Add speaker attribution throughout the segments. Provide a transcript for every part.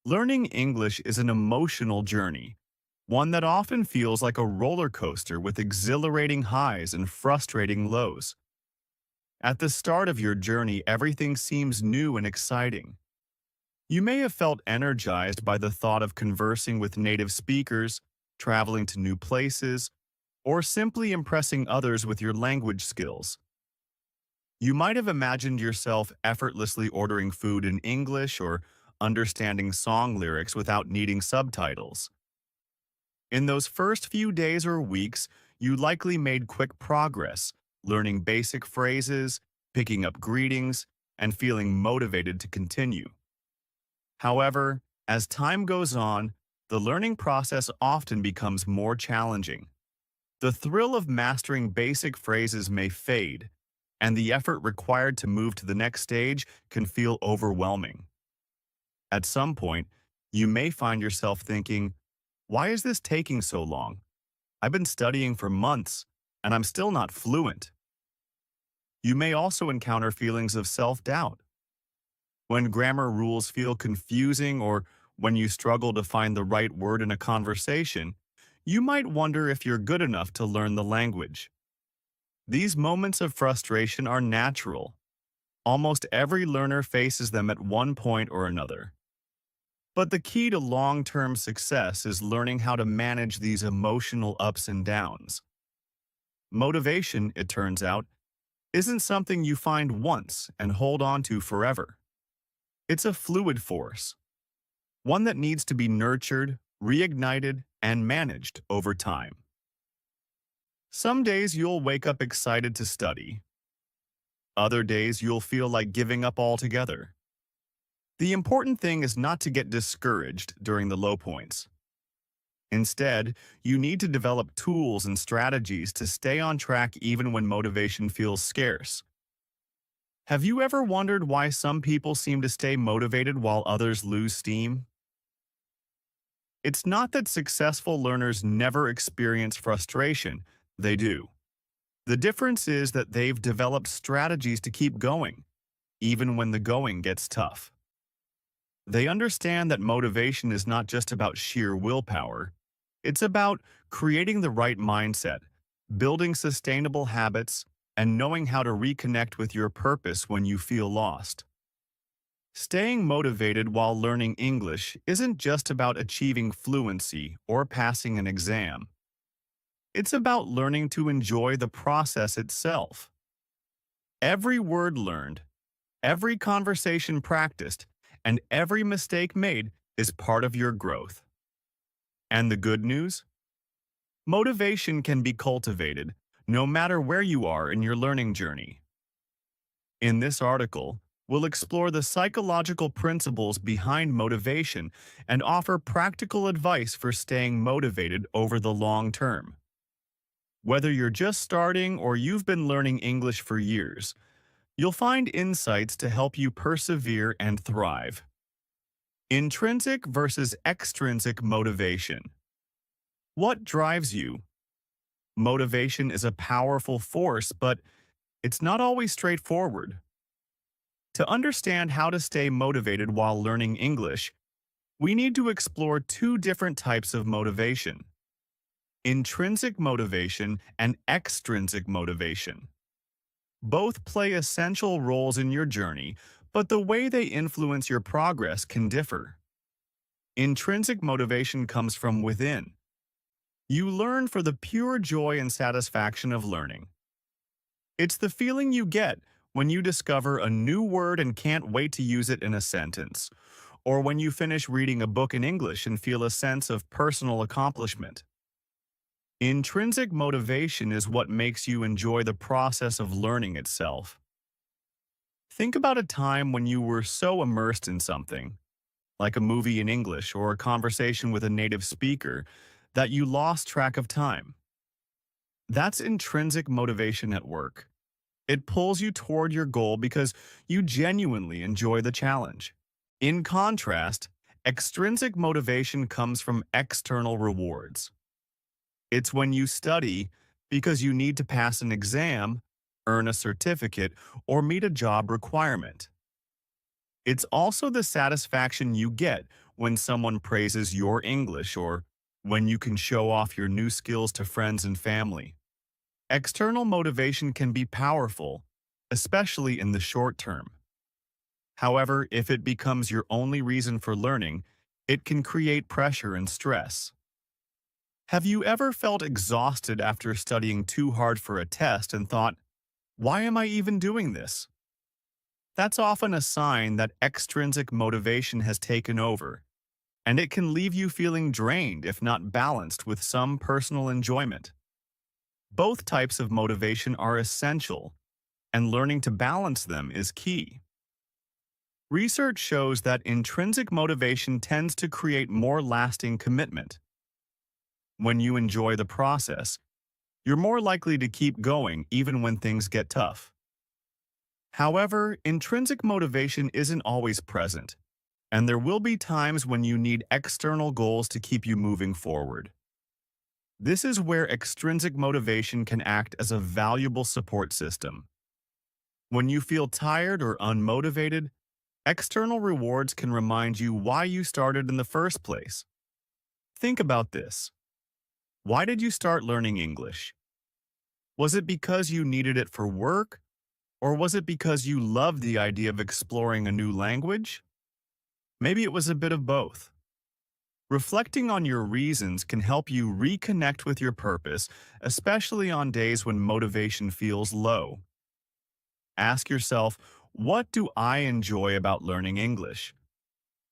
Speaker 1: Learning English is an emotional journey, one that often feels like a roller coaster with exhilarating highs and frustrating lows. At the start of your journey, everything seems new and exciting. You may have felt energized by the thought of conversing with native speakers, traveling to new places, or simply impressing others with your language skills. You might have imagined yourself effortlessly ordering food in English or understanding song lyrics without needing subtitles. In those first few days or weeks, you likely made quick progress, learning basic phrases, picking up greetings, and feeling motivated to continue. However, as time goes on, the learning process often becomes more challenging. The thrill of mastering basic phrases may fade, and the effort required to move to the next stage can feel overwhelming. At some point, you may find yourself thinking, why is this taking so long? I've been studying for months, and I'm still not fluent. You may also encounter feelings of self-doubt. When grammar rules feel confusing or when you struggle to find the right word in a conversation, you might wonder if you're good enough to learn the language. These moments of frustration are natural. Almost every learner faces them at one point or another. But the key to long-term success is learning how to manage these emotional ups and downs. Motivation, it turns out, isn't something you find once and hold on to forever. It's a fluid force, one that needs to be nurtured, reignited, and managed over time. Some days you'll wake up excited to study. Other days you'll feel like giving up altogether. The important thing is not to get discouraged during the low points. Instead, you need to develop tools and strategies to stay on track even when motivation feels scarce. Have you ever wondered why some people seem to stay motivated while others lose steam? It's not that successful learners never experience frustration, they do. The difference is that they've developed strategies to keep going, even when the going gets tough. They understand that motivation is not just about sheer willpower. It's about creating the right mindset, building sustainable habits, and knowing how to reconnect with your purpose when you feel lost. Staying motivated while learning English isn't just about achieving fluency or passing an exam. It's about learning to enjoy the process itself. Every word learned, every conversation practiced, and every mistake made is part of your growth. And the good news? Motivation can be cultivated, no matter where you are in your learning journey. In this article, we'll explore the psychological principles behind motivation and offer practical advice for staying motivated over the long term. Whether you're just starting or you've been learning English for years, you'll find insights to help you persevere and thrive. Intrinsic versus extrinsic motivation. What drives you? Motivation is a powerful force, but it's not always straightforward. To understand how to stay motivated while learning English, we need to explore two different types of motivation: intrinsic motivation and extrinsic motivation. Both play essential roles in your journey, but the way they influence your progress can differ. Intrinsic motivation comes from within. You learn for the pure joy and satisfaction of learning. It's the feeling you get when you discover a new word and can't wait to use it in a sentence, or when you finish reading a book in English and feel a sense of personal accomplishment. Intrinsic motivation is what makes you enjoy the process of learning itself. Think about a time when you were so immersed in something, like a movie in English or a conversation with a native speaker, that you lost track of time. That's intrinsic motivation at work. It pulls you toward your goal because you genuinely enjoy the challenge. In contrast, extrinsic motivation comes from external rewards. It's when you study because you need to pass an exam, earn a certificate, or meet a job requirement. It's also the satisfaction you get when someone praises your English or when you can show off your new skills to friends and family. External motivation can be powerful, especially in the short term. However, if it becomes your only reason for learning, it can create pressure and stress. Have you ever felt exhausted after studying too hard for a test and thought, why am I even doing this? That's often a sign that extrinsic motivation has taken over, and it can leave you feeling drained if not balanced with some personal enjoyment. Both types of motivation are essential, and learning to balance them is key. Research shows that intrinsic motivation tends to create more lasting commitment. When you enjoy the process, you're more likely to keep going even when things get tough. However, intrinsic motivation isn't always present, and there will be times when you need external goals to keep you moving forward. This is where extrinsic motivation can act as a valuable support system. When you feel tired or unmotivated, external rewards can remind you why you started in the first place. Think about this. Why did you start learning English? Was it because you needed it for work? Or was it because you loved the idea of exploring a new language? Maybe it was a bit of both. Reflecting on your reasons can help you reconnect with your purpose, especially on days when motivation feels low. Ask yourself, what do I enjoy about learning English?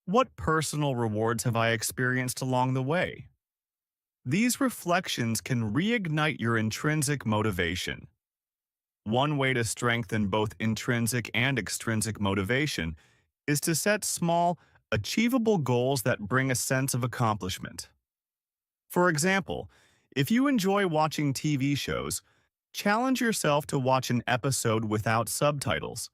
Speaker 1: What personal rewards have I experienced along the way? These reflections can reignite your intrinsic motivation. One way to strengthen both intrinsic and extrinsic motivation is to set small, achievable goals that bring a sense of accomplishment. For example, if you enjoy watching TV shows, challenge yourself to watch an episode without subtitles.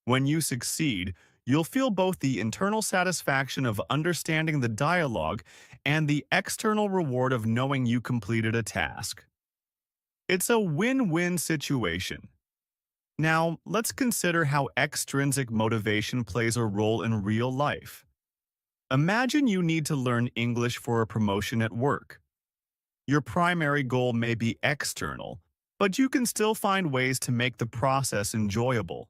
Speaker 1: When you succeed, you'll feel both the internal satisfaction of understanding the dialogue and the external reward of knowing you completed a task. It's a win-win situation. Now, let's consider how extrinsic motivation plays a role in real life. Imagine you need to learn English for a promotion at work. Your primary goal may be external, but you can still find ways to make the process enjoyable.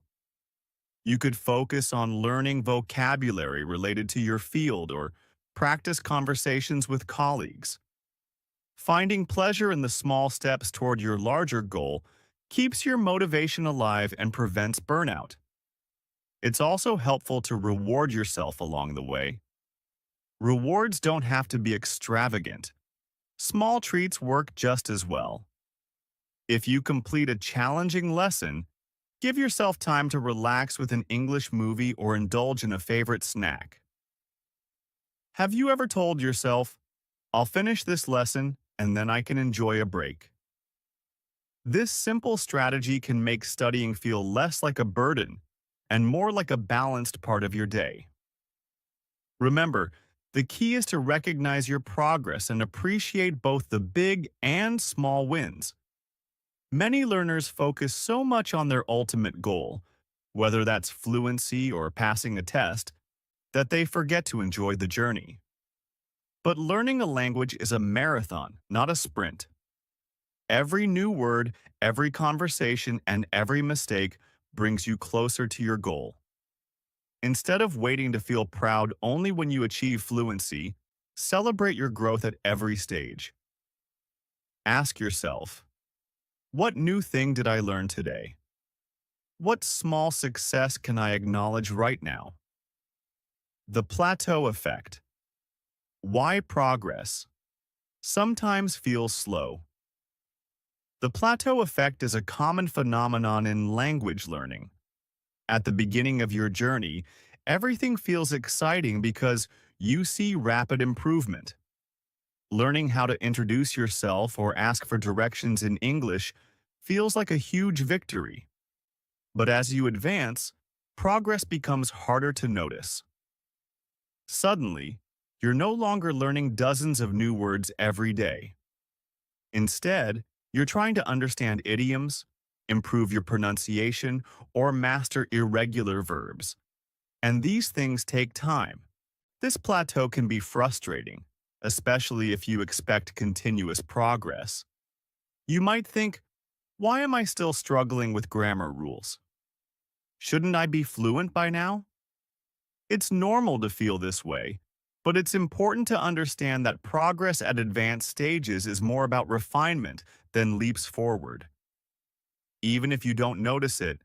Speaker 1: You could focus on learning vocabulary related to your field or practice conversations with colleagues. Finding pleasure in the small steps toward your larger goal keeps your motivation alive and prevents burnout. It's also helpful to reward yourself along the way. Rewards don't have to be extravagant. Small treats work just as well. If you complete a challenging lesson, give yourself time to relax with an English movie or indulge in a favorite snack. Have you ever told yourself, I'll finish this lesson and then I can enjoy a break? This simple strategy can make studying feel less like a burden and more like a balanced part of your day. Remember, the key is to recognize your progress and appreciate both the big and small wins. Many learners focus so much on their ultimate goal, whether that's fluency or passing a test, that they forget to enjoy the journey. But learning a language is a marathon, not a sprint. Every new word, every conversation, and every mistake brings you closer to your goal. Instead of waiting to feel proud only when you achieve fluency, celebrate your growth at every stage. Ask yourself, what new thing did I learn today? What small success can I acknowledge right now? The plateau effect. Why progress sometimes feels slow. The plateau effect is a common phenomenon in language learning. At the beginning of your journey, everything feels exciting because you see rapid improvement. Learning how to introduce yourself or ask for directions in English feels like a huge victory. But as you advance, progress becomes harder to notice. Suddenly, you're no longer learning dozens of new words every day. Instead, you're trying to understand idioms, improve your pronunciation, or master irregular verbs. And these things take time. This plateau can be frustrating, especially if you expect continuous progress. You might think, why am I still struggling with grammar rules? Shouldn't I be fluent by now? It's normal to feel this way, but it's important to understand that progress at advanced stages is more about refinement than leaps forward. Even if you don't notice it,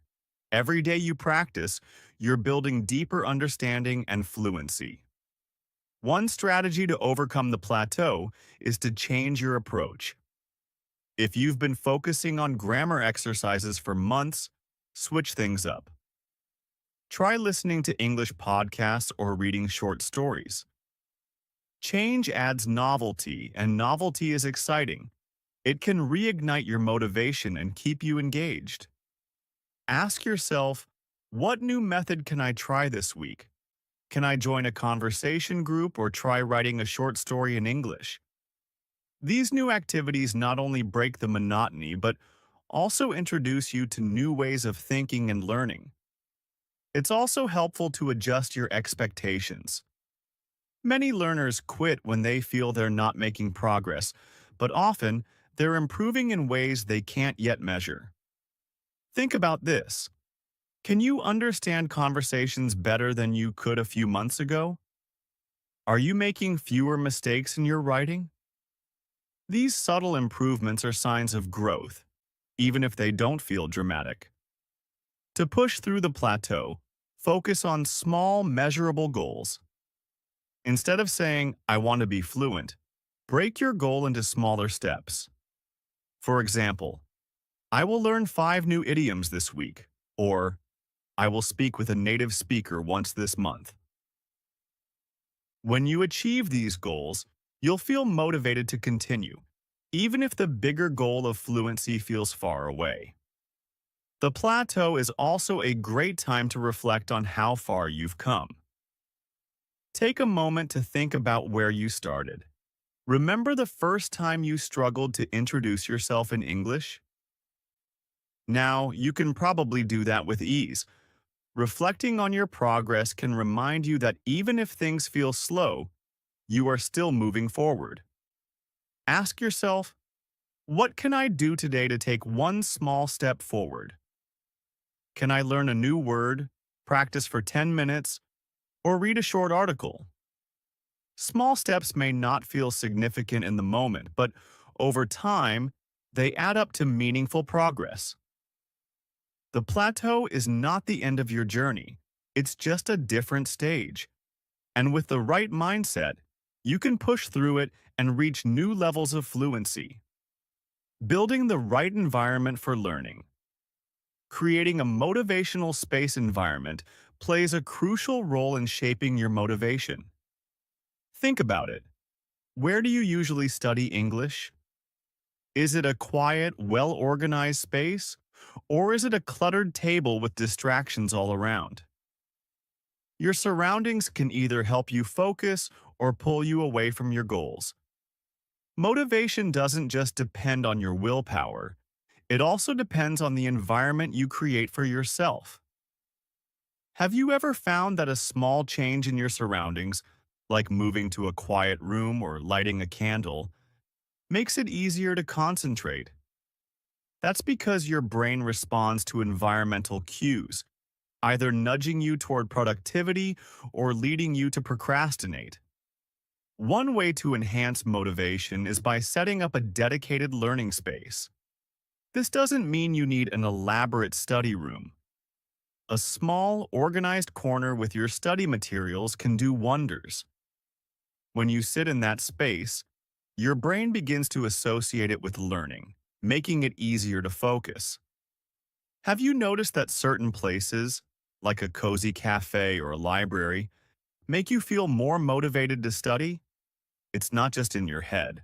Speaker 1: every day you practice, you're building deeper understanding and fluency. One strategy to overcome the plateau is to change your approach. If you've been focusing on grammar exercises for months, switch things up. Try listening to English podcasts or reading short stories. Change adds novelty, and novelty is exciting. It can reignite your motivation and keep you engaged. Ask yourself, what new method can I try this week? Can I join a conversation group or try writing a short story in English? These new activities not only break the monotony, but also introduce you to new ways of thinking and learning. It's also helpful to adjust your expectations. Many learners quit when they feel they're not making progress, but often they're improving in ways they can't yet measure. Think about this. Can you understand conversations better than you could a few months ago? Are you making fewer mistakes in your writing? These subtle improvements are signs of growth, even if they don't feel dramatic. To push through the plateau, focus on small, measurable goals. Instead of saying, I want to be fluent, break your goal into smaller steps. For example, I will learn 5 new idioms this week, or I will speak with a native speaker once this month. When you achieve these goals, you'll feel motivated to continue, even if the bigger goal of fluency feels far away. The plateau is also a great time to reflect on how far you've come. Take a moment to think about where you started. Remember the first time you struggled to introduce yourself in English? Now, you can probably do that with ease. Reflecting on your progress can remind you that even if things feel slow, you are still moving forward. Ask yourself, what can I do today to take one small step forward? Can I learn a new word, practice for 10 minutes, or read a short article? Small steps may not feel significant in the moment, but over time, they add up to meaningful progress. The plateau is not the end of your journey. It's just a different stage. And with the right mindset, you can push through it and reach new levels of fluency. Building the right environment for learning. Creating a motivational space environment plays a crucial role in shaping your motivation. Think about it. Where do you usually study English? Is it a quiet, well-organized space? Or is it a cluttered table with distractions all around? Your surroundings can either help you focus or pull you away from your goals. Motivation doesn't just depend on your willpower. It also depends on the environment you create for yourself. Have you ever found that a small change in your surroundings, like moving to a quiet room or lighting a candle, makes it easier to concentrate? That's because your brain responds to environmental cues, either nudging you toward productivity or leading you to procrastinate. One way to enhance motivation is by setting up a dedicated learning space. This doesn't mean you need an elaborate study room. A small, organized corner with your study materials can do wonders. When you sit in that space, your brain begins to associate it with learning, making it easier to focus. Have you noticed that certain places, like a cozy cafe or a library, make you feel more motivated to study? It's not just in your head.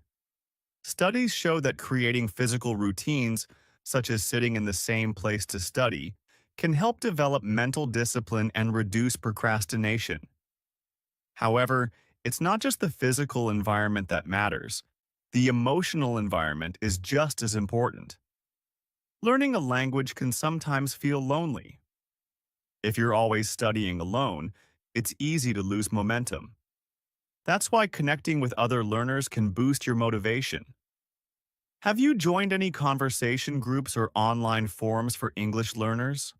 Speaker 1: Studies show that creating physical routines, such as sitting in the same place to study, can help develop mental discipline and reduce procrastination. However, it's not just the physical environment that matters. The emotional environment is just as important. Learning a language can sometimes feel lonely. If you're always studying alone, it's easy to lose momentum. That's why connecting with other learners can boost your motivation. Have you joined any conversation groups or online forums for English learners?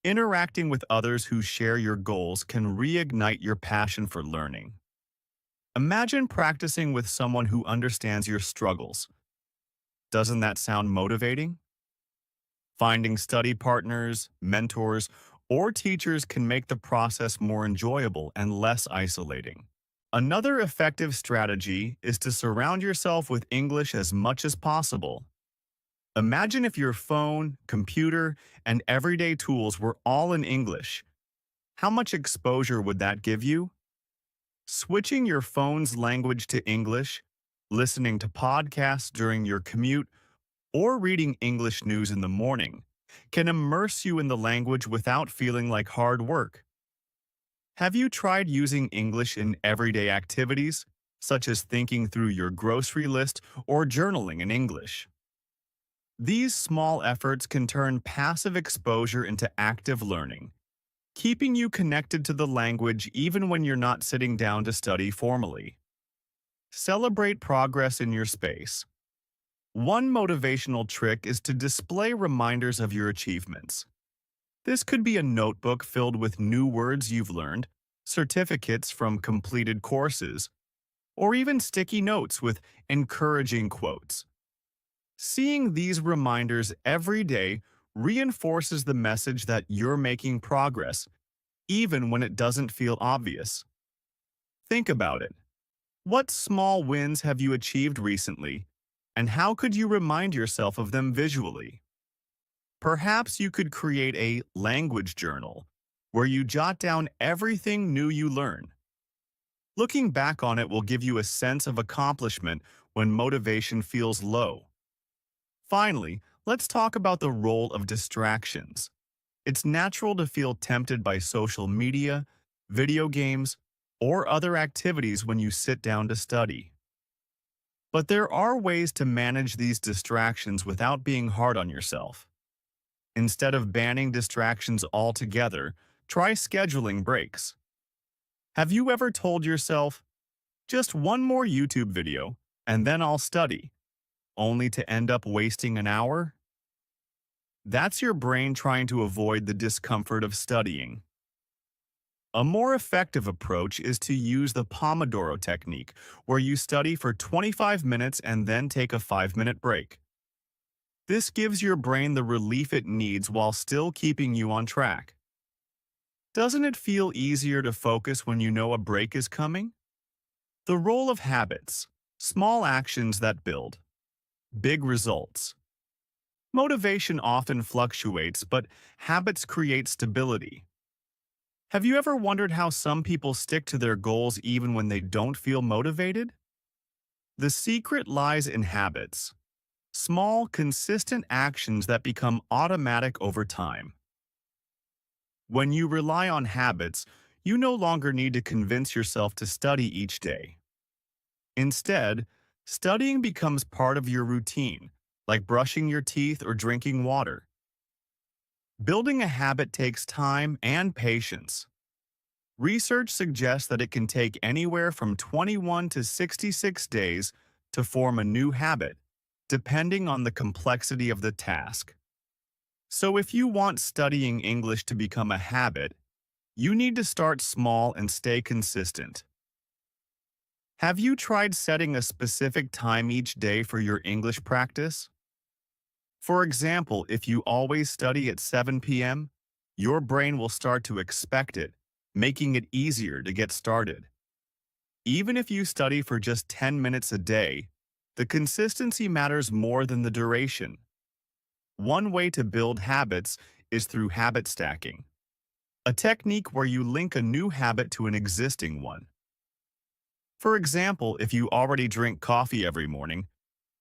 Speaker 1: Interacting with others who share your goals can reignite your passion for learning. Imagine practicing with someone who understands your struggles. Doesn't that sound motivating? Finding study partners, mentors, or teachers can make the process more enjoyable and less isolating. Another effective strategy is to surround yourself with English as much as possible. Imagine if your phone, computer, and everyday tools were all in English. How much exposure would that give you? Switching your phone's language to English, listening to podcasts during your commute, or reading English news in the morning can immerse you in the language without feeling like hard work. Have you tried using English in everyday activities, such as thinking through your grocery list or journaling in English? These small efforts can turn passive exposure into active learning, keeping you connected to the language even when you're not sitting down to study formally. Celebrate progress in your space. One motivational trick is to display reminders of your achievements. This could be a notebook filled with new words you've learned, certificates from completed courses, or even sticky notes with encouraging quotes. Seeing these reminders every day reinforces the message that you're making progress, even when it doesn't feel obvious. Think about it. What small wins have you achieved recently, and how could you remind yourself of them visually? Perhaps you could create a language journal where you jot down everything new you learn. Looking back on it will give you a sense of accomplishment when motivation feels low. Finally, let's talk about the role of distractions. It's natural to feel tempted by social media, video games, or other activities when you sit down to study. But there are ways to manage these distractions without being hard on yourself. Instead of banning distractions altogether, try scheduling breaks. Have you ever told yourself, just one more YouTube video, and then I'll study, only to end up wasting an hour? That's your brain trying to avoid the discomfort of studying. A more effective approach is to use the Pomodoro technique, where you study for 25 minutes and then take a 5-minute break. This gives your brain the relief it needs while still keeping you on track. Doesn't it feel easier to focus when you know a break is coming? The role of habits, small actions that build, big results. Motivation often fluctuates, but habits create stability. Have you ever wondered how some people stick to their goals even when they don't feel motivated? The secret lies in habits. Small, consistent actions that become automatic over time. When you rely on habits, you no longer need to convince yourself to study each day. Instead, studying becomes part of your routine, like brushing your teeth or drinking water. Building a habit takes time and patience. Research suggests that it can take anywhere from 21 to 66 days to form a new habit, depending on the complexity of the task. So if you want studying English to become a habit, you need to start small and stay consistent. Have you tried setting a specific time each day for your English practice? For example, if you always study at 7 p.m., your brain will start to expect it, making it easier to get started. Even if you study for just 10 minutes a day, the consistency matters more than the duration. One way to build habits is through habit stacking, a technique where you link a new habit to an existing one. For example, if you already drink coffee every morning,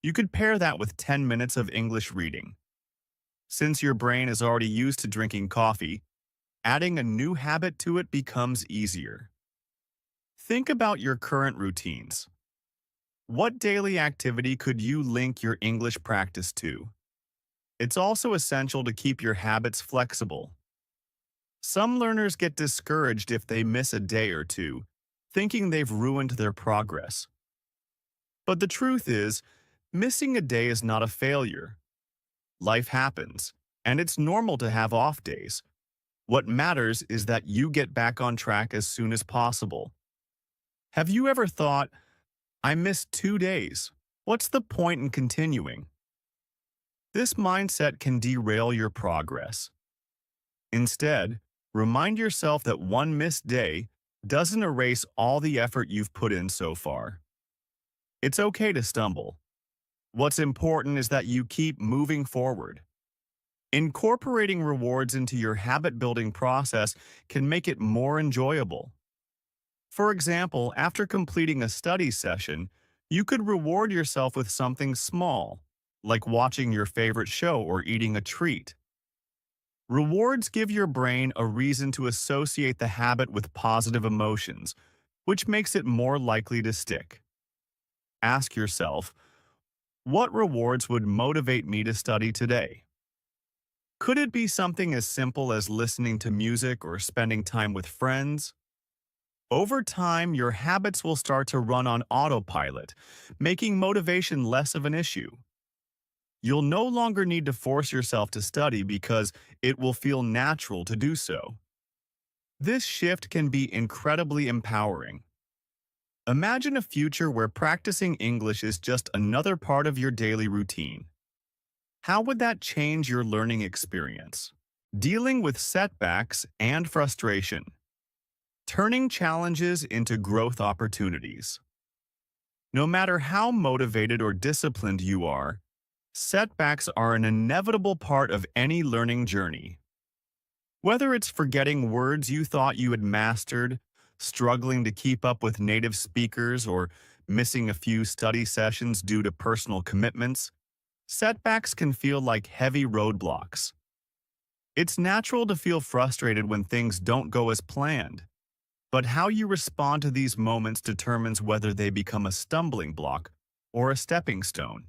Speaker 1: you could pair that with 10 minutes of English reading. Since your brain is already used to drinking coffee, adding a new habit to it becomes easier. Think about your current routines. What daily activity could you link your English practice to? It's also essential to keep your habits flexible. Some learners get discouraged if they miss a day or two, thinking they've ruined their progress. But the truth is, missing a day is not a failure. Life happens, and it's normal to have off days. What matters is that you get back on track as soon as possible. Have you ever thought, I missed 2 days. What's the point in continuing? This mindset can derail your progress. Instead, remind yourself that one missed day doesn't erase all the effort you've put in so far. It's okay to stumble. What's important is that you keep moving forward. Incorporating rewards into your habit-building process can make it more enjoyable. For example, after completing a study session, you could reward yourself with something small, like watching your favorite show or eating a treat. Rewards give your brain a reason to associate the habit with positive emotions, which makes it more likely to stick. Ask yourself, what rewards would motivate me to study today? Could it be something as simple as listening to music or spending time with friends? Over time, your habits will start to run on autopilot, making motivation less of an issue. You'll no longer need to force yourself to study because it will feel natural to do so. This shift can be incredibly empowering. Imagine a future where practicing English is just another part of your daily routine. How would that change your learning experience? Dealing with setbacks and frustration. Turning challenges into growth opportunities. No matter how motivated or disciplined you are, setbacks are an inevitable part of any learning journey. Whether it's forgetting words you thought you had mastered, struggling to keep up with native speakers, or missing a few study sessions due to personal commitments, setbacks can feel like heavy roadblocks. It's natural to feel frustrated when things don't go as planned, but how you respond to these moments determines whether they become a stumbling block or a stepping stone.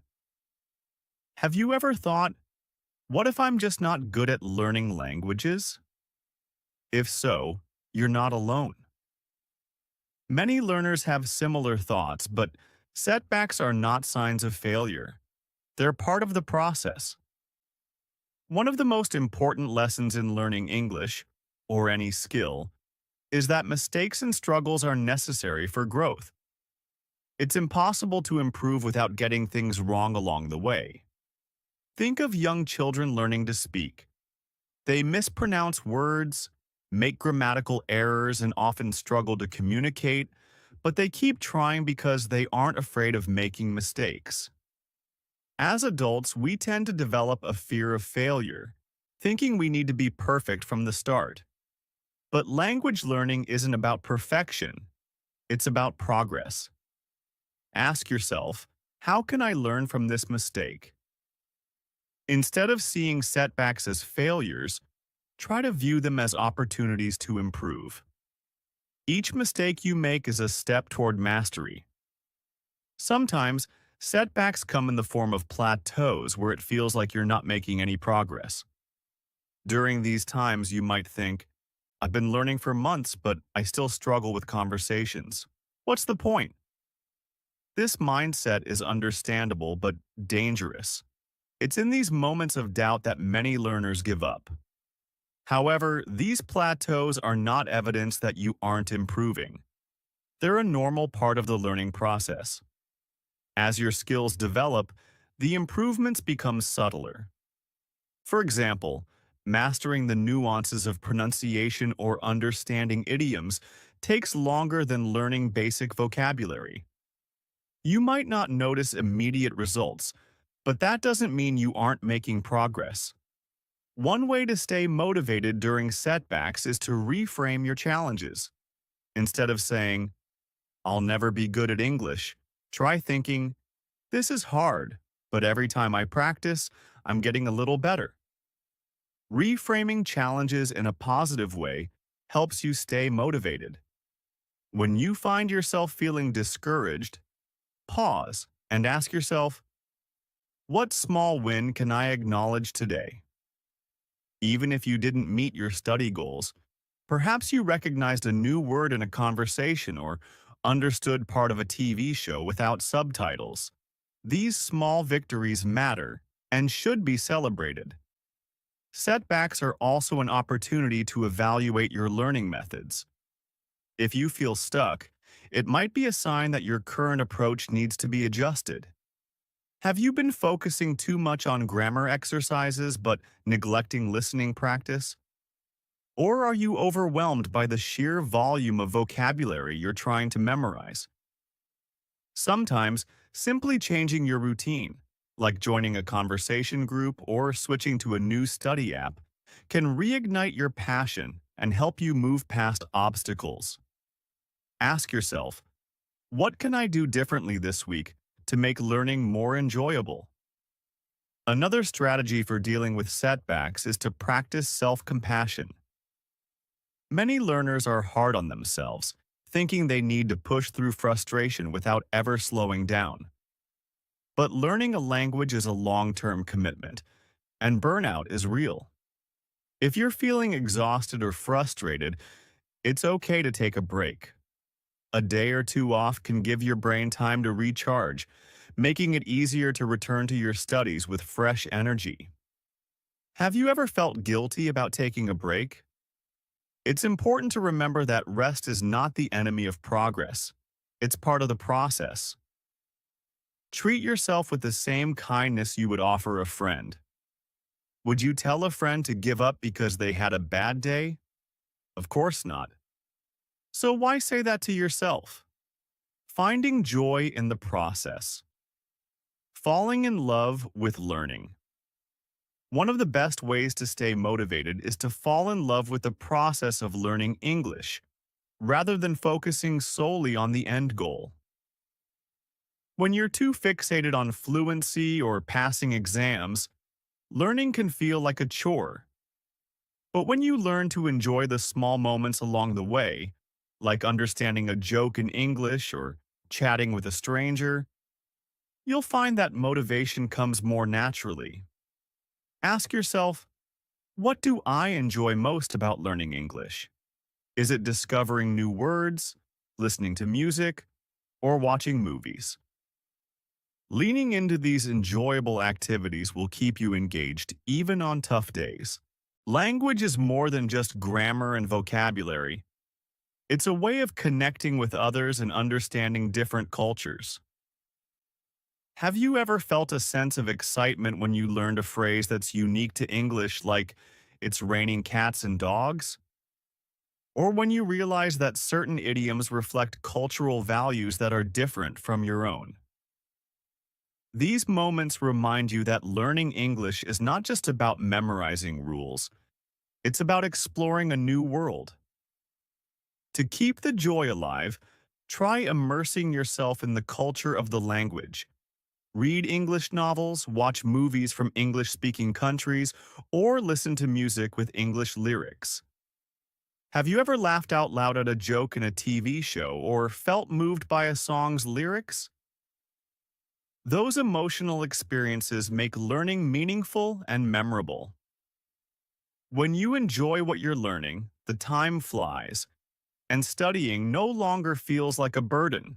Speaker 1: Have you ever thought, what if I'm just not good at learning languages? If so, you're not alone. Many learners have similar thoughts, but setbacks are not signs of failure. They're part of the process. One of the most important lessons in learning English, or any skill, is that mistakes and struggles are necessary for growth. It's impossible to improve without getting things wrong along the way. Think of young children learning to speak. They mispronounce words, make grammatical errors, and often struggle to communicate, but they keep trying because they aren't afraid of making mistakes. As adults, we tend to develop a fear of failure, thinking we need to be perfect from the start. But language learning isn't about perfection, it's about progress. Ask yourself, how can I learn from this mistake? Instead of seeing setbacks as failures, try to view them as opportunities to improve. Each mistake you make is a step toward mastery. Sometimes, setbacks come in the form of plateaus where it feels like you're not making any progress. During these times, you might think, I've been learning for months, but I still struggle with conversations. What's the point? This mindset is understandable but dangerous. It's in these moments of doubt that many learners give up. However, these plateaus are not evidence that you aren't improving. They're a normal part of the learning process. As your skills develop, the improvements become subtler. For example, mastering the nuances of pronunciation or understanding idioms takes longer than learning basic vocabulary. You might not notice immediate results, but that doesn't mean you aren't making progress. One way to stay motivated during setbacks is to reframe your challenges. Instead of saying, I'll never be good at English, try thinking, this is hard, but every time I practice, I'm getting a little better. Reframing challenges in a positive way helps you stay motivated. When you find yourself feeling discouraged, pause and ask yourself, what small win can I acknowledge today? Even if you didn't meet your study goals, Perhaps you recognized a new word in a conversation or understood part of a TV show without subtitles. These small victories matter and should be celebrated. Setbacks are also an opportunity to evaluate your learning methods. If you feel stuck, it might be a sign that your current approach needs to be adjusted. Have you been focusing too much on grammar exercises but neglecting listening practice? Or are you overwhelmed by the sheer volume of vocabulary you're trying to memorize? Sometimes, simply changing your routine, like joining a conversation group or switching to a new study app, can reignite your passion and help you move past obstacles. Ask yourself, what can I do differently this week to make learning more enjoyable? Another strategy for dealing with setbacks is to practice self-compassion. Many learners are hard on themselves, thinking they need to push through frustration without ever slowing down. But learning a language is a long-term commitment, and burnout is real. If you're feeling exhausted or frustrated, it's okay to take a break. A day or two off can give your brain time to recharge, making it easier to return to your studies with fresh energy. Have you ever felt guilty about taking a break? It's important to remember that rest is not the enemy of progress. It's part of the process. Treat yourself with the same kindness you would offer a friend. Would you tell a friend to give up because they had a bad day? Of course not. So why say that to yourself? Finding joy in the process. Falling in love with learning. One of the best ways to stay motivated is to fall in love with the process of learning English, rather than focusing solely on the end goal. When you're too fixated on fluency or passing exams, learning can feel like a chore. But when you learn to enjoy the small moments along the way, like understanding a joke in English or chatting with a stranger, you'll find that motivation comes more naturally. Ask yourself, what do I enjoy most about learning English? Is it discovering new words, listening to music, or watching movies? Leaning into these enjoyable activities will keep you engaged even on tough days. Language is more than just grammar and vocabulary. It's a way of connecting with others and understanding different cultures. Have you ever felt a sense of excitement when you learned a phrase that's unique to English, like "it's raining cats and dogs"? Or when you realize that certain idioms reflect cultural values that are different from your own? These moments remind you that learning English is not just about memorizing rules, it's about exploring a new world. To keep the joy alive, try immersing yourself in the culture of the language. Read English novels, watch movies from English-speaking countries, or listen to music with English lyrics. Have you ever laughed out loud at a joke in a TV show or felt moved by a song's lyrics? Those emotional experiences make learning meaningful and memorable. When you enjoy what you're learning, the time flies, and studying no longer feels like a burden.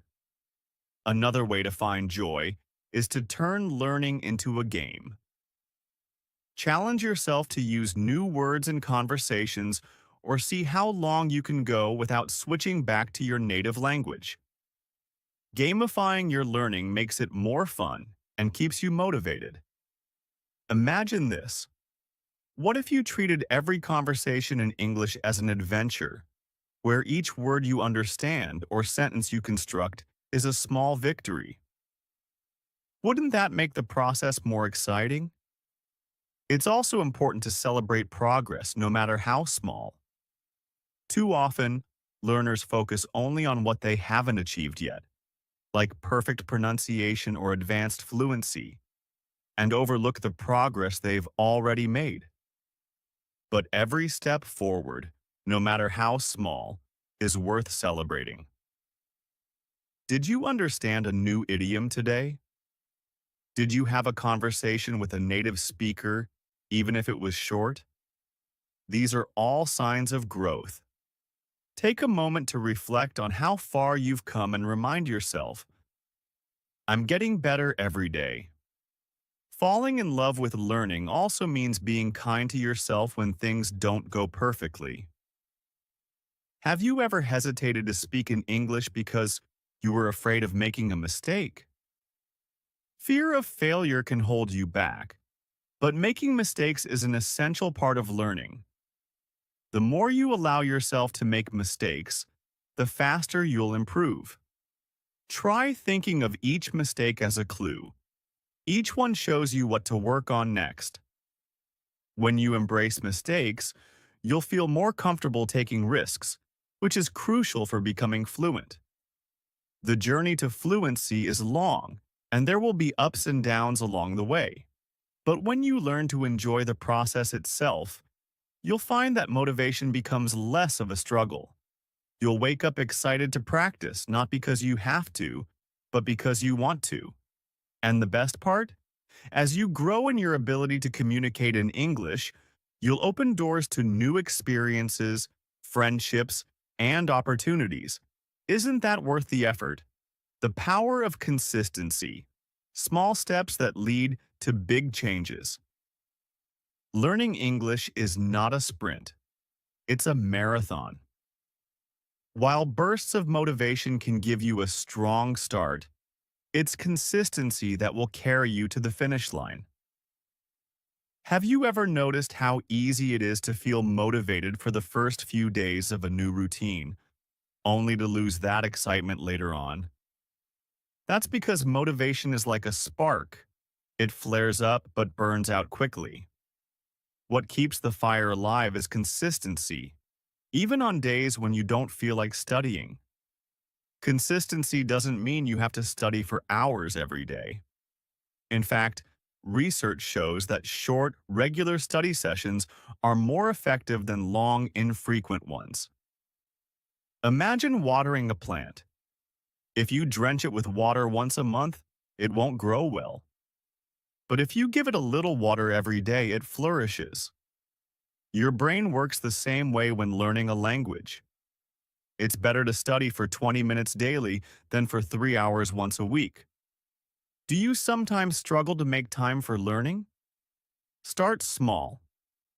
Speaker 1: Another way to find joy is to turn learning into a game. Challenge yourself to use new words in conversations or see how long you can go without switching back to your native language. Gamifying your learning makes it more fun and keeps you motivated. Imagine this. What if you treated every conversation in English as an adventure, where each word you understand or sentence you construct is a small victory? Wouldn't that make the process more exciting? It's also important to celebrate progress, no matter how small. Too often, learners focus only on what they haven't achieved yet, like perfect pronunciation or advanced fluency, and overlook the progress they've already made. But every step forward, no matter how small, is worth celebrating. Did you understand a new idiom today? Did you have a conversation with a native speaker, even if it was short? These are all signs of growth. Take a moment to reflect on how far you've come and remind yourself, I'm getting better every day. Falling in love with learning also means being kind to yourself when things don't go perfectly. Have you ever hesitated to speak in English because you were afraid of making a mistake? Fear of failure can hold you back, but making mistakes is an essential part of learning. The more you allow yourself to make mistakes, the faster you'll improve. Try thinking of each mistake as a clue. Each one shows you what to work on next. When you embrace mistakes, you'll feel more comfortable taking risks, which is crucial for becoming fluent. The journey to fluency is long, and there will be ups and downs along the way. But when you learn to enjoy the process itself, you'll find that motivation becomes less of a struggle. You'll wake up excited to practice, not because you have to, but because you want to. And the best part? As you grow in your ability to communicate in English, you'll open doors to new experiences, friendships, and opportunities. Isn't that worth the effort? The power of consistency. Small steps that lead to big changes. Learning English is not a sprint. It's a marathon. While bursts of motivation can give you a strong start, it's consistency that will carry you to the finish line. Have you ever noticed how easy it is to feel motivated for the first few days of a new routine, only to lose that excitement later on? That's because motivation is like a spark. It flares up but burns out quickly. What keeps the fire alive is consistency, even on days when you don't feel like studying. Consistency doesn't mean you have to study for hours every day. In fact, research shows that short, regular study sessions are more effective than long, infrequent ones. Imagine watering a plant. If you drench it with water once a month, it won't grow well. But if you give it a little water every day, it flourishes. Your brain works the same way when learning a language. It's better to study for 20 minutes daily than for 3 hours once a week. Do you sometimes struggle to make time for learning? Start small.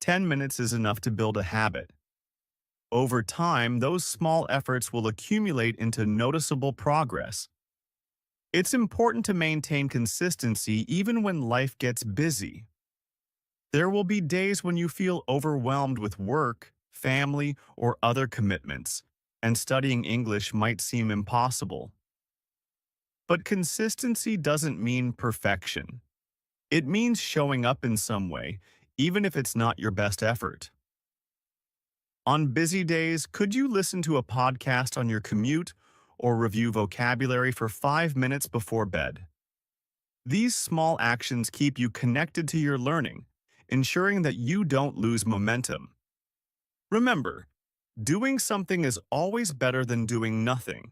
Speaker 1: 10 minutes is enough to build a habit. Over time, those small efforts will accumulate into noticeable progress. It's important to maintain consistency even when life gets busy. There will be days when you feel overwhelmed with work, family, or other commitments, and studying English might seem impossible. But consistency doesn't mean perfection. It means showing up in some way, even if it's not your best effort. On busy days, could you listen to a podcast on your commute or review vocabulary for 5 minutes before bed? These small actions keep you connected to your learning, ensuring that you don't lose momentum. Remember, doing something is always better than doing nothing.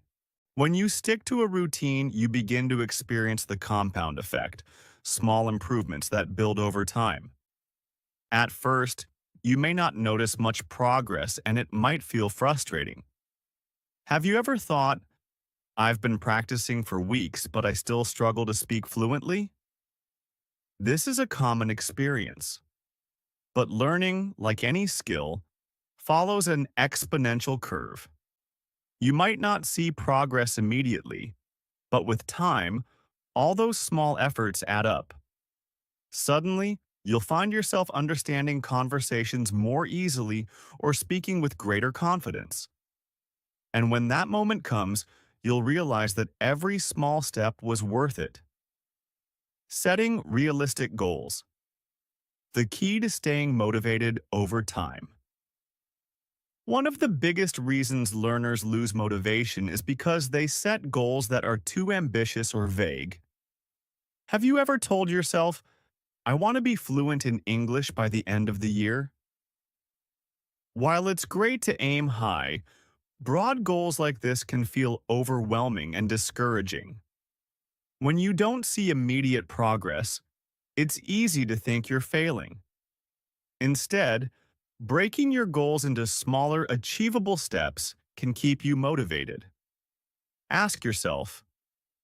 Speaker 1: When you stick to a routine, you begin to experience the compound effect, small improvements that build over time. At first, you may not notice much progress and it might feel frustrating. Have you ever thought, I've been practicing for weeks but I still struggle to speak fluently? This is a common experience. But learning, like any skill, follows an exponential curve. You might not see progress immediately, but with time, all those small efforts add up. Suddenly, you'll find yourself understanding conversations more easily or speaking with greater confidence. And when that moment comes, you'll realize that every small step was worth it. Setting realistic goals. The key to staying motivated over time. One of the biggest reasons learners lose motivation is because they set goals that are too ambitious or vague. Have you ever told yourself, I want to be fluent in English by the end of the year? While it's great to aim high, broad goals like this can feel overwhelming and discouraging. When you don't see immediate progress, it's easy to think you're failing. Instead, breaking your goals into smaller, achievable steps can keep you motivated. Ask yourself,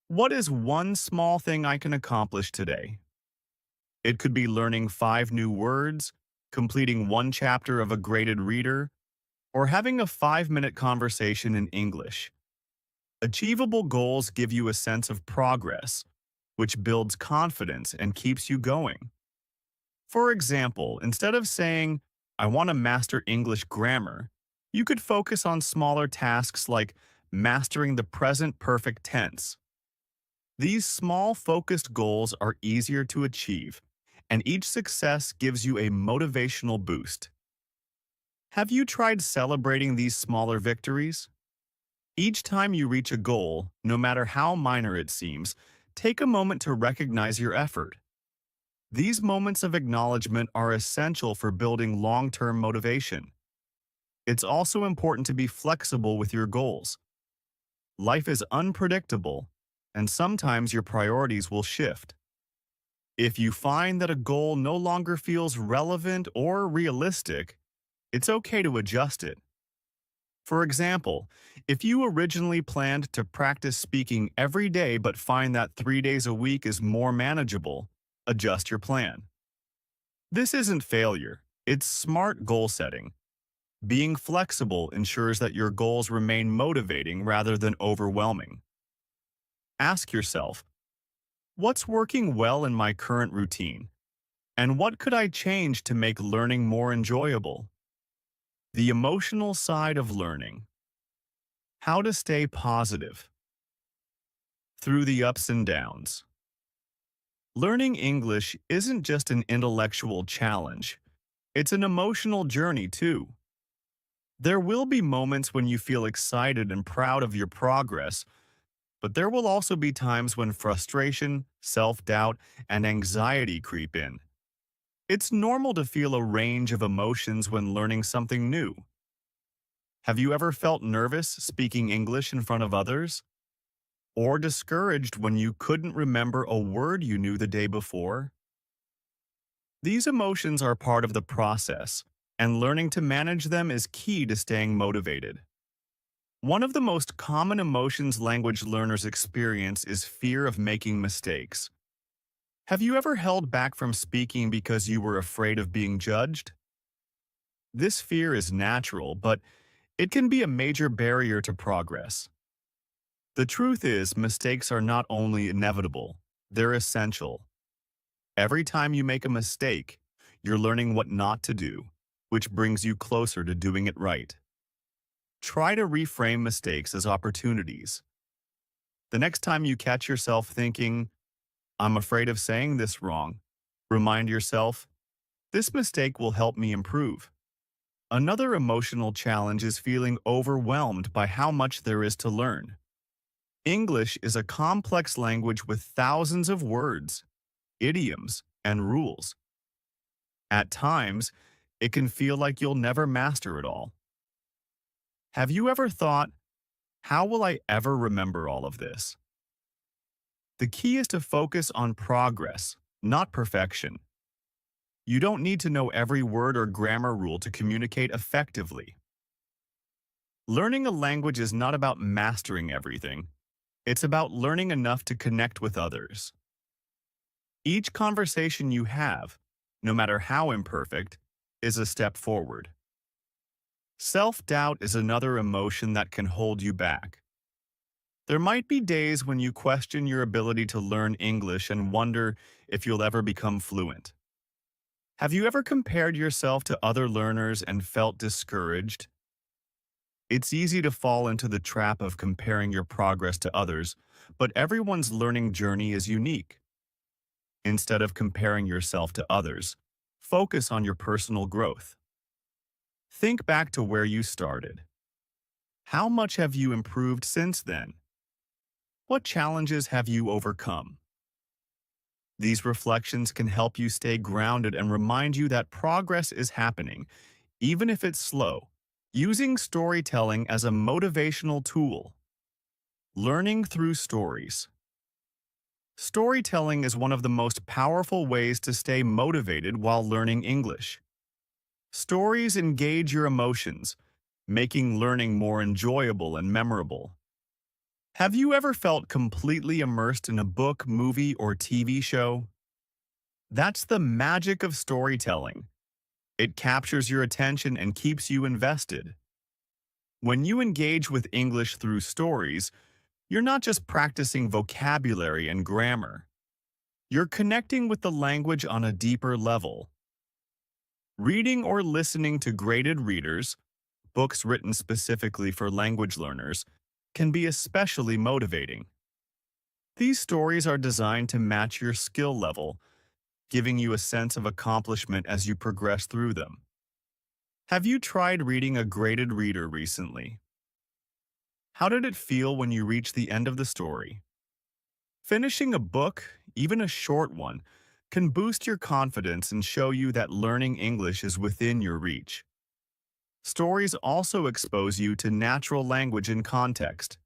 Speaker 1: what is one small thing I can accomplish today? It could be learning 5 new words, completing one chapter of a graded reader, or having a 5-minute conversation in English. Achievable goals give you a sense of progress, which builds confidence and keeps you going. For example, instead of saying, I want to master English grammar, you could focus on smaller tasks like mastering the present perfect tense. These small, focused goals are easier to achieve, and each success gives you a motivational boost. Have you tried celebrating these smaller victories? Each time you reach a goal, no matter how minor it seems, take a moment to recognize your effort. These moments of acknowledgement are essential for building long-term motivation. It's also important to be flexible with your goals. Life is unpredictable, and sometimes your priorities will shift. If you find that a goal no longer feels relevant or realistic, it's okay to adjust it. For example, if you originally planned to practice speaking every day but find that 3 days a week is more manageable, adjust your plan. This isn't failure, it's smart goal setting. Being flexible ensures that your goals remain motivating rather than overwhelming. Ask yourself, what's working well in my current routine? And what could I change to make learning more enjoyable? The emotional side of learning. How to stay positive. Through the ups and downs. Learning English isn't just an intellectual challenge, it's an emotional journey too. There will be moments when you feel excited and proud of your progress, but there will also be times when frustration, self-doubt, and anxiety creep in. It's normal to feel a range of emotions when learning something new. Have you ever felt nervous speaking English in front of others? Or discouraged when you couldn't remember a word you knew the day before? These emotions are part of the process, and learning to manage them is key to staying motivated. One of the most common emotions language learners experience is fear of making mistakes. Have you ever held back from speaking because you were afraid of being judged? This fear is natural, but it can be a major barrier to progress. The truth is, mistakes are not only inevitable, they're essential. Every time you make a mistake, you're learning what not to do, which brings you closer to doing it right. Try to reframe mistakes as opportunities. The next time you catch yourself thinking, I'm afraid of saying this wrong, remind yourself, this mistake will help me improve. Another emotional challenge is feeling overwhelmed by how much there is to learn. English is a complex language with thousands of words, idioms, and rules. At times, it can feel like you'll never master it all. Have you ever thought, how will I ever remember all of this? The key is to focus on progress, not perfection. You don't need to know every word or grammar rule to communicate effectively. Learning a language is not about mastering everything. It's about learning enough to connect with others. Each conversation you have, no matter how imperfect, is a step forward. Self-doubt is another emotion that can hold you back. There might be days when you question your ability to learn English and wonder if you'll ever become fluent. Have you ever compared yourself to other learners and felt discouraged? It's easy to fall into the trap of comparing your progress to others, but everyone's learning journey is unique. Instead of comparing yourself to others, focus on your personal growth. Think back to where you started. How much have you improved since then? What challenges have you overcome? These reflections can help you stay grounded and remind you that progress is happening, even if it's slow. Using storytelling as a motivational tool. Learning through stories. Storytelling is one of the most powerful ways to stay motivated while learning English. Stories engage your emotions, making learning more enjoyable and memorable. Have you ever felt completely immersed in a book, movie, or TV show? That's the magic of storytelling. It captures your attention and keeps you invested. When you engage with English through stories, you're not just practicing vocabulary and grammar. You're connecting with the language on a deeper level. Reading or listening to graded readers, books written specifically for language learners, can be especially motivating. These stories are designed to match your skill level, giving you a sense of accomplishment as you progress through them. Have you tried reading a graded reader recently? How did it feel when you reached the end of the story? Finishing a book, even a short one, can boost your confidence and show you that learning English is within your reach. Stories also expose you to natural language and context.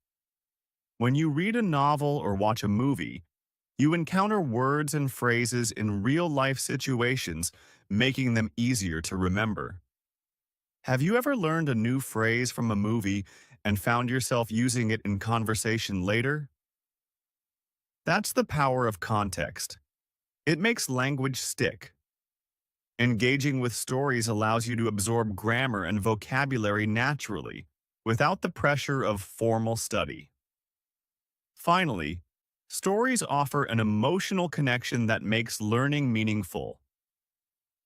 Speaker 1: When you read a novel or watch a movie, you encounter words and phrases in real-life situations, making them easier to remember. Have you ever learned a new phrase from a movie and found yourself using it in conversation later? That's the power of context. It makes language stick. Engaging with stories allows you to absorb grammar and vocabulary naturally, without the pressure of formal study. Finally, stories offer an emotional connection that makes learning meaningful.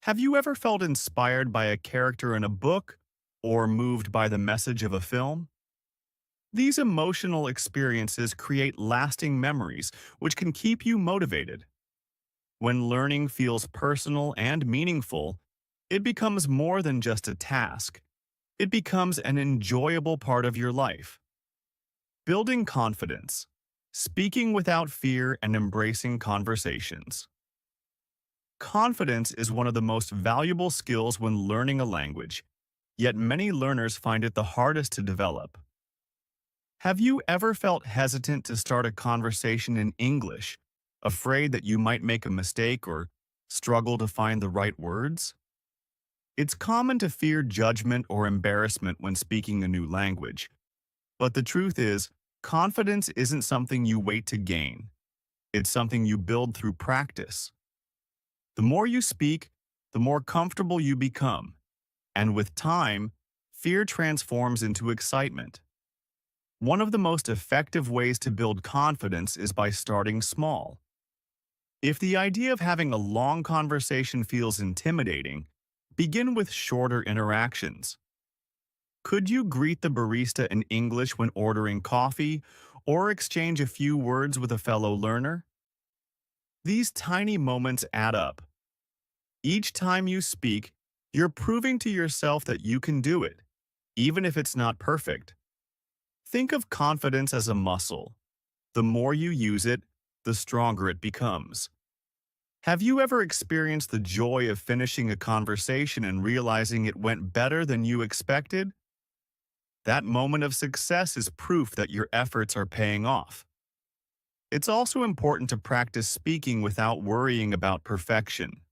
Speaker 1: Have you ever felt inspired by a character in a book or moved by the message of a film? These emotional experiences create lasting memories, which can keep you motivated. When learning feels personal and meaningful, it becomes more than just a task. It becomes an enjoyable part of your life. Building confidence, speaking without fear, and embracing conversations. Confidence is one of the most valuable skills when learning a language, yet many learners find it the hardest to develop. Have you ever felt hesitant to start a conversation in English, afraid that you might make a mistake or struggle to find the right words? It's common to fear judgment or embarrassment when speaking a new language, but the truth is, confidence isn't something you wait to gain. It's something you build through practice. The more you speak, the more comfortable you become, and with time, fear transforms into excitement. One of the most effective ways to build confidence is by starting small. If the idea of having a long conversation feels intimidating, begin with shorter interactions. Could you greet the barista in English when ordering coffee, or exchange a few words with a fellow learner? These tiny moments add up. Each time you speak, you're proving to yourself that you can do it, even if it's not perfect. Think of confidence as a muscle. The more you use it, the stronger it becomes. Have you ever experienced the joy of finishing a conversation and realizing it went better than you expected? That moment of success is proof that your efforts are paying off. It's also important to practice speaking without worrying about perfection.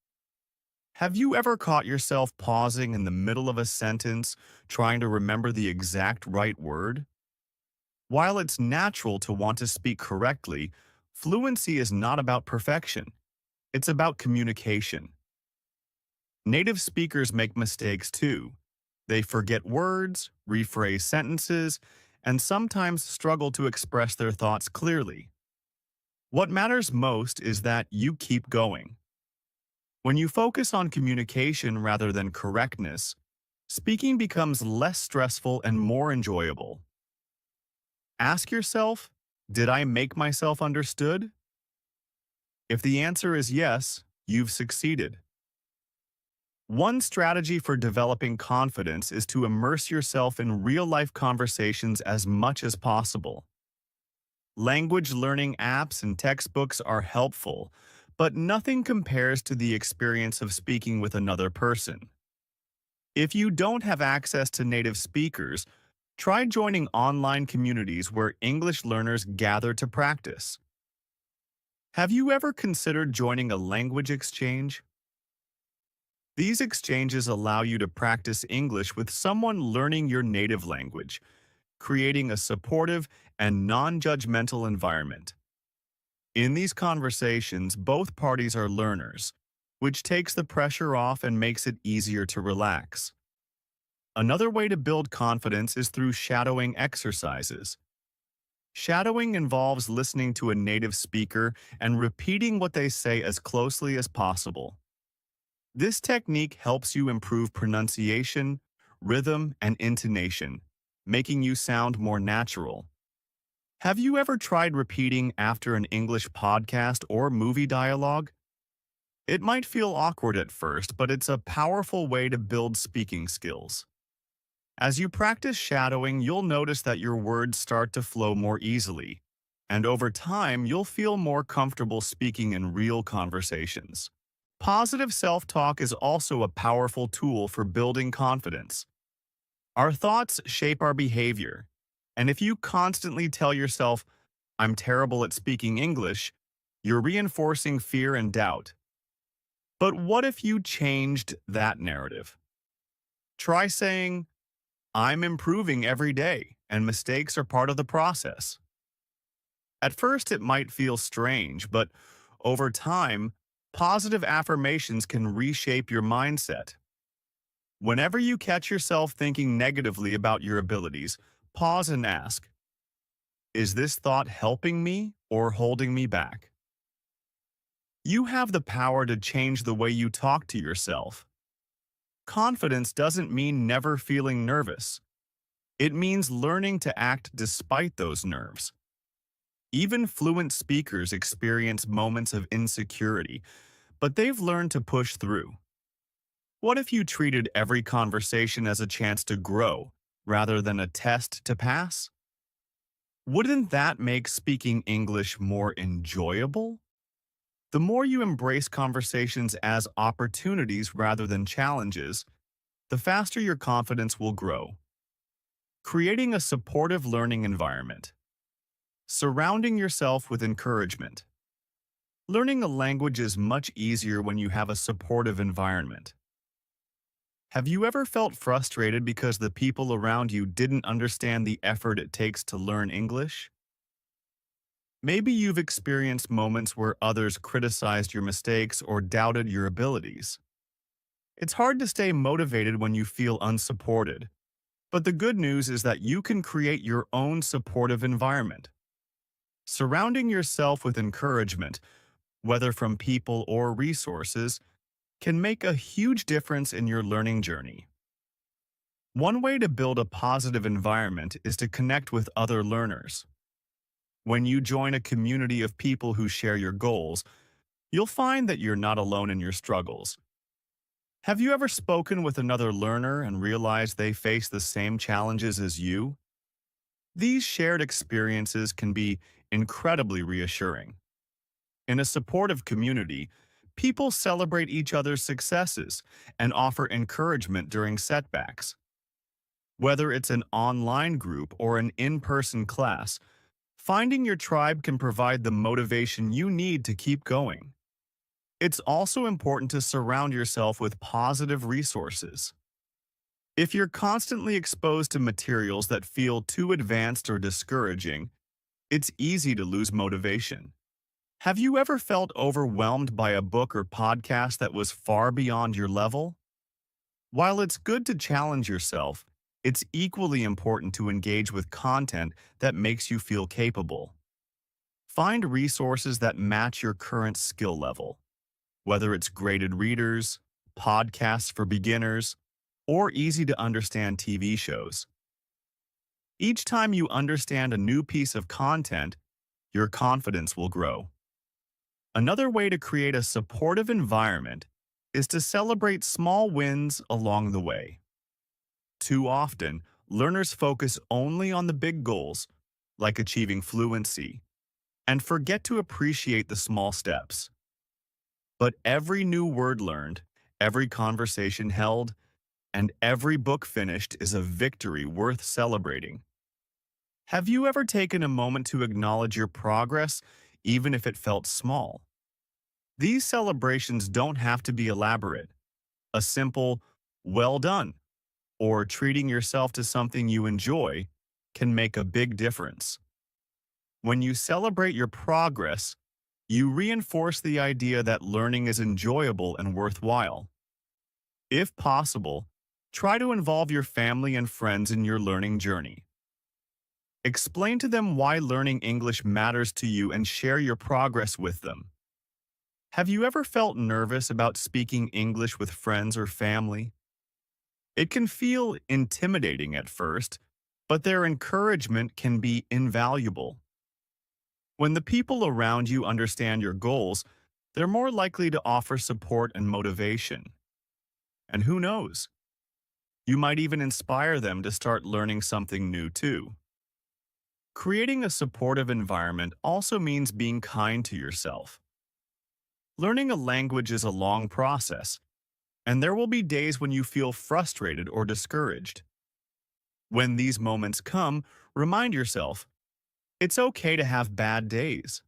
Speaker 1: Have you ever caught yourself pausing in the middle of a sentence, trying to remember the exact right word? While it's natural to want to speak correctly, fluency is not about perfection. It's about communication. Native speakers make mistakes too. They forget words, rephrase sentences, and sometimes struggle to express their thoughts clearly. What matters most is that you keep going. When you focus on communication rather than correctness, speaking becomes less stressful and more enjoyable. Ask yourself, did I make myself understood? If the answer is yes, you've succeeded. One strategy for developing confidence is to immerse yourself in real-life conversations as much as possible. Language learning apps and textbooks are helpful, but nothing compares to the experience of speaking with another person. If you don't have access to native speakers, try joining online communities where English learners gather to practice. Have you ever considered joining a language exchange? These exchanges allow you to practice English with someone learning your native language, creating a supportive and non-judgmental environment. In these conversations, both parties are learners, which takes the pressure off and makes it easier to relax. Another way to build confidence is through shadowing exercises. Shadowing involves listening to a native speaker and repeating what they say as closely as possible. This technique helps you improve pronunciation, rhythm, and intonation, making you sound more natural. Have you ever tried repeating after an English podcast or movie dialogue? It might feel awkward at first, but it's a powerful way to build speaking skills. As you practice shadowing, you'll notice that your words start to flow more easily, and over time, you'll feel more comfortable speaking in real conversations. Positive self-talk is also a powerful tool for building confidence. Our thoughts shape our behavior, and if you constantly tell yourself, "I'm terrible at speaking English," you're reinforcing fear and doubt. But what if you changed that narrative? Try saying, "I'm improving every day, and mistakes are part of the process." At first, it might feel strange, but over time, positive affirmations can reshape your mindset. Whenever you catch yourself thinking negatively about your abilities, pause and ask, "Is this thought helping me or holding me back?" You have the power to change the way you talk to yourself. Confidence doesn't mean never feeling nervous. It means learning to act despite those nerves. Even fluent speakers experience moments of insecurity, but they've learned to push through. What if you treated every conversation as a chance to grow, rather than a test to pass? Wouldn't that make speaking English more enjoyable? The more you embrace conversations as opportunities rather than challenges, the faster your confidence will grow. Creating a supportive learning environment. Surrounding yourself with encouragement. Learning a language is much easier when you have a supportive environment. Have you ever felt frustrated because the people around you didn't understand the effort it takes to learn English? Maybe you've experienced moments where others criticized your mistakes or doubted your abilities. It's hard to stay motivated when you feel unsupported, but the good news is that you can create your own supportive environment. Surrounding yourself with encouragement, whether from people or resources, can make a huge difference in your learning journey. One way to build a positive environment is to connect with other learners. When you join a community of people who share your goals, you'll find that you're not alone in your struggles. Have you ever spoken with another learner and realized they face the same challenges as you? These shared experiences can be incredibly reassuring. In a supportive community, people celebrate each other's successes and offer encouragement during setbacks. Whether it's an online group or an in-person class, finding your tribe can provide the motivation you need to keep going. It's also important to surround yourself with positive resources. If you're constantly exposed to materials that feel too advanced or discouraging, it's easy to lose motivation. Have you ever felt overwhelmed by a book or podcast that was far beyond your level? While it's good to challenge yourself, it's equally important to engage with content that makes you feel capable. Find resources that match your current skill level, whether it's graded readers, podcasts for beginners, or easy-to-understand TV shows. Each time you understand a new piece of content, your confidence will grow. Another way to create a supportive environment is to celebrate small wins along the way. Too often, learners focus only on the big goals, like achieving fluency, and forget to appreciate the small steps. But every new word learned, every conversation held, and every book finished is a victory worth celebrating. Have you ever taken a moment to acknowledge your progress, even if it felt small? These celebrations don't have to be elaborate. A simple, well done, or treating yourself to something you enjoy can make a big difference. When you celebrate your progress, you reinforce the idea that learning is enjoyable and worthwhile. If possible, try to involve your family and friends in your learning journey. Explain to them why learning English matters to you and share your progress with them. Have you ever felt nervous about speaking English with friends or family? It can feel intimidating at first, but their encouragement can be invaluable. When the people around you understand your goals, they're more likely to offer support and motivation. And who knows? You might even inspire them to start learning something new too. Creating a supportive environment also means being kind to yourself. Learning a language is a long process, and there will be days when you feel frustrated or discouraged. When these moments come, remind yourself, it's okay to have bad days.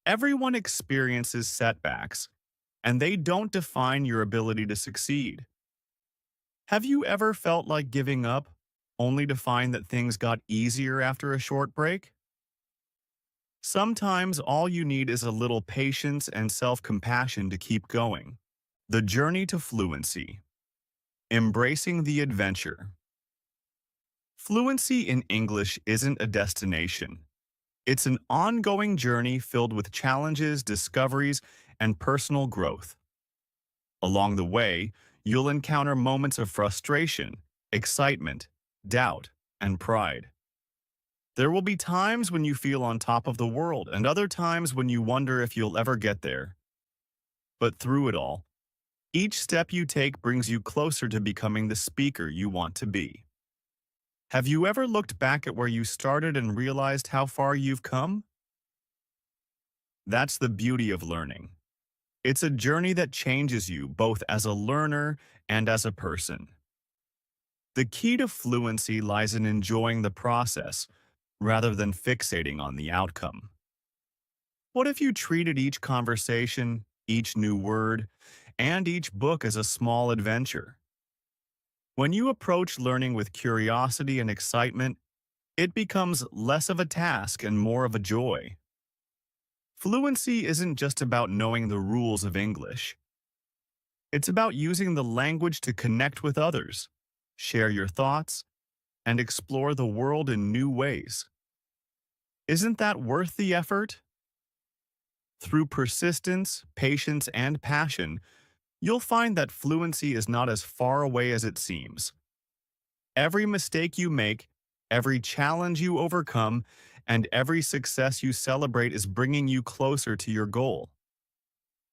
Speaker 1: Everyone experiences setbacks, and they don't define your ability to succeed. Have you ever felt like giving up, only to find that things got easier after a short break? Sometimes all you need is a little patience and self-compassion to keep going. The journey to fluency. Embracing the adventure. Fluency in English isn't a destination. It's an ongoing journey filled with challenges, discoveries, and personal growth. Along the way, you'll encounter moments of frustration, excitement, doubt, and pride. There will be times when you feel on top of the world and other times when you wonder if you'll ever get there. But through it all, each step you take brings you closer to becoming the speaker you want to be. Have you ever looked back at where you started and realized how far you've come? That's the beauty of learning. It's a journey that changes you both as a learner and as a person. The key to fluency lies in enjoying the process rather than fixating on the outcome. What if you treated each conversation, each new word, and each book as a small adventure? When you approach learning with curiosity and excitement, it becomes less of a task and more of a joy. Fluency isn't just about knowing the rules of English. It's about using the language to connect with others, share your thoughts, and explore the world in new ways. Isn't that worth the effort? Through persistence, patience, and passion, you'll find that fluency is not as far away as it seems. Every mistake you make, every challenge you overcome, and every success you celebrate is bringing you closer to your goal.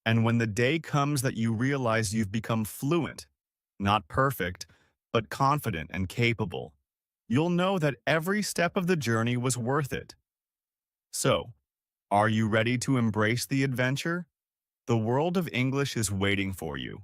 Speaker 1: And when the day comes that you realize you've become fluent, not perfect, but confident and capable, you'll know that every step of the journey was worth it. So, are you ready to embrace the adventure? The world of English is waiting for you.